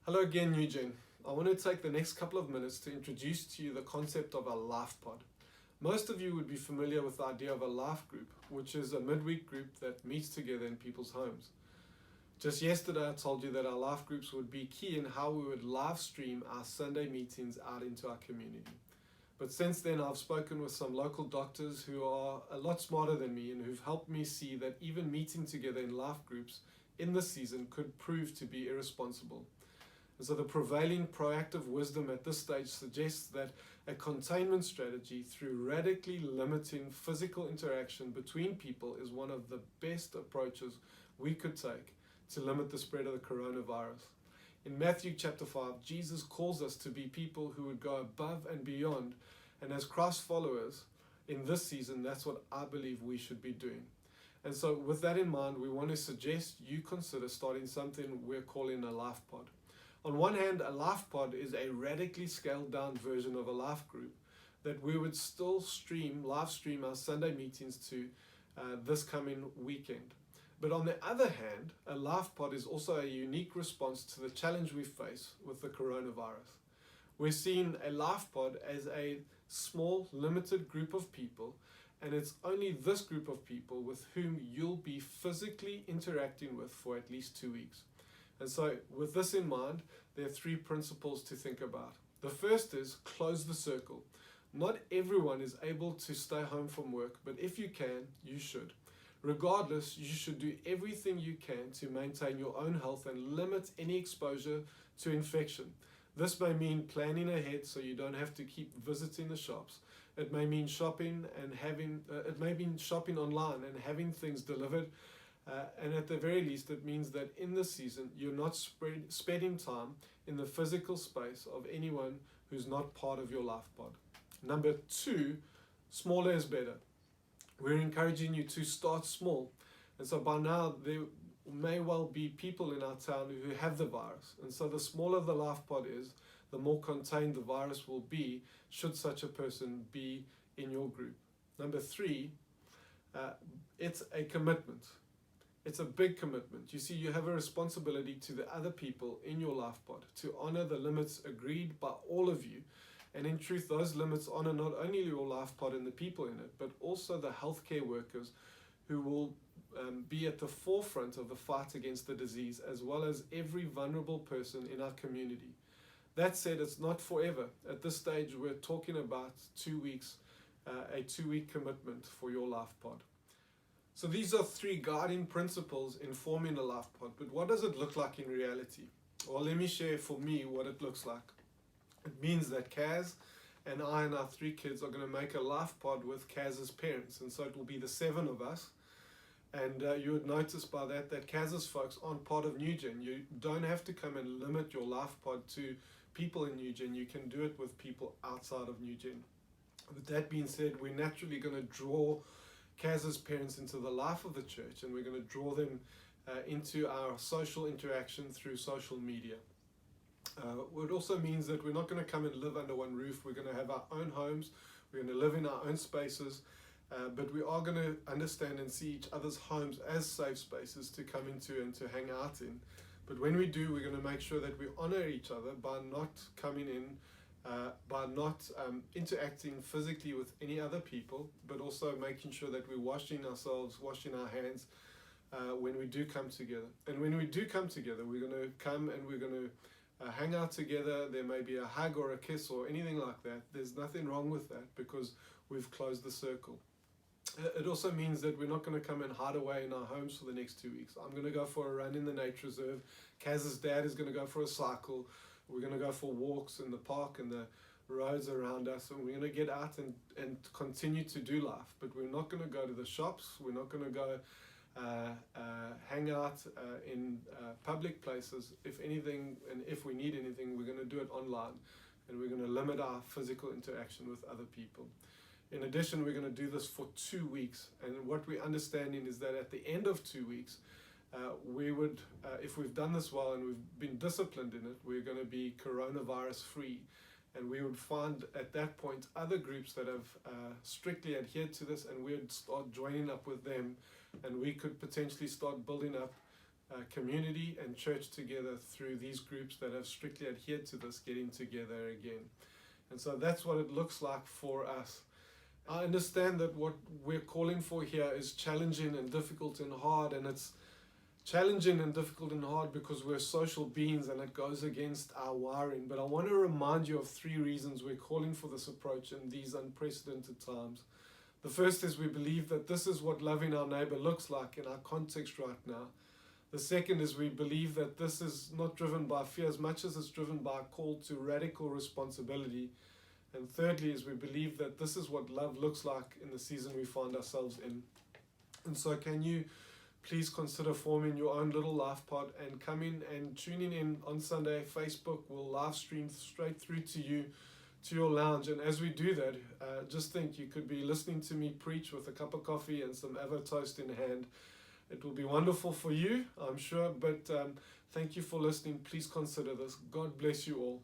Hello again, Eugene. I want to take the next couple of minutes to introduce to you the concept of a life pod. Most of you would be familiar with the idea of a life group, which is a midweek group that meets together in people's homes. Just yesterday, I told you that our life groups would be key in how we would live stream our Sunday meetings out into our community. But since then, I've spoken with some local doctors who are a lot smarter than me and who've helped me see that even meeting together in life groups in this season could prove to be irresponsible. And so the prevailing proactive wisdom at this stage suggests that a containment strategy through radically limiting physical interaction between people is one of the best approaches we could take to limit the spread of the coronavirus. In Matthew chapter 5, Jesus calls us to be people who would go above and beyond. And as Christ followers in this season, that's what I believe we should be doing. And so with that in mind, we want to suggest you consider starting something we're calling a life pod. On one hand, a life pod is a radically scaled down version of a life group that we would still live stream our Sunday meetings to this coming weekend. But on the other hand, a life pod is also a unique response to the challenge we face with the coronavirus. We're seeing a life pod as a small, limited group of people, and it's only this group of people with whom you'll be physically interacting with for at least 2 weeks. And so with this in mind, there are 3 principles to think about. The first is close the circle. Not everyone is able to stay home from work, but if you can, you should. Regardless, you should do everything you can to maintain your own health and limit any exposure to infection. This may mean planning ahead so you don't have to keep visiting the shops. It may mean shopping online and having things delivered. And at the very least, it means that in this season, you're not spending time in the physical space of anyone who's not part of your life pod. Number 2, smaller is better. We're encouraging you to start small. And so by now, there may well be people in our town who have the virus. And so the smaller the life pod is, the more contained the virus will be, should such a person be in your group. Number 3, it's a commitment. It's a big commitment. You see, you have a responsibility to the other people in your life pod to honor the limits agreed by all of you. And in truth, those limits honor not only your life pod and the people in it, but also the healthcare workers who will be at the forefront of the fight against the disease, as well as every vulnerable person in our community. That said, it's not forever. At this stage, we're talking about 2 weeks, a 2-week commitment for your life pod. So these are 3 guiding principles in forming a life pod, but what does it look like in reality? Well, let me share for me what it looks like. It means that Kaz and I and our 3 kids are going to make a life pod with Kaz's parents, and so it will be the 7 of us. And you would notice by that Kaz's folks aren't part of NewGen. You don't have to come and limit your life pod to people in NewGen. You can do it with people outside of NewGen. With that being said, we're naturally going to draw Kaz's parents into the life of the church, and we're going to draw them into our social interaction through social media. It also means that we're not going to come and live under one roof. We're going to have our own homes. We're going to live in our own spaces, but we are going to understand and see each other's homes as safe spaces to come into and to hang out in. But when we do, we're going to make sure that we honor each other by not coming in, by not interacting physically with any other people, but also making sure that we're washing ourselves, washing our hands when we do come together. And when we do come together, we're going to come and we're going to hang out together. There may be a hug or a kiss or anything like that. There's nothing wrong with that because we've closed the circle. It also means that we're not going to come and hide away in our homes for the next 2 weeks. I'm going to go for a run in the nature reserve. Kaz's dad is going to go for a cycle. We're going to go for walks in the park and the roads around us, and we're going to get out and continue to do life. But we're not going to go to the shops. We're not going to go hang out in public places. If anything, and if we need anything, we're going to do it online, and we're going to limit our physical interaction with other people. In addition, we're going to do this for 2 weeks, and what we're understanding is that at the end of 2 weeks, we would, if we've done this well and we've been disciplined in it, we're going to be coronavirus free. And we would find at that point other groups that have strictly adhered to this, and we would start joining up with them, and we could potentially start building up community and church together through these groups that have strictly adhered to this getting together again. And so that's what it looks like for us. I understand that what we're calling for here is challenging and difficult and hard, and it's challenging and difficult and hard because we're social beings and it goes against our wiring. But I want to remind you of 3 reasons we're calling for this approach in these unprecedented times. The first is we believe that this is what loving our neighbor looks like in our context right now. The second is we believe that this is not driven by fear as much as it's driven by a call to radical responsibility. And thirdly is we believe that this is what love looks like in the season we find ourselves in. And so can you please consider forming your own little life pod and coming and tuning in on Sunday. Facebook will live stream straight through to you, to your lounge. And as we do that, just think you could be listening to me preach with a cup of coffee and some Avo toast in hand. It will be wonderful for you, I'm sure. But thank you for listening. Please consider this. God bless you all.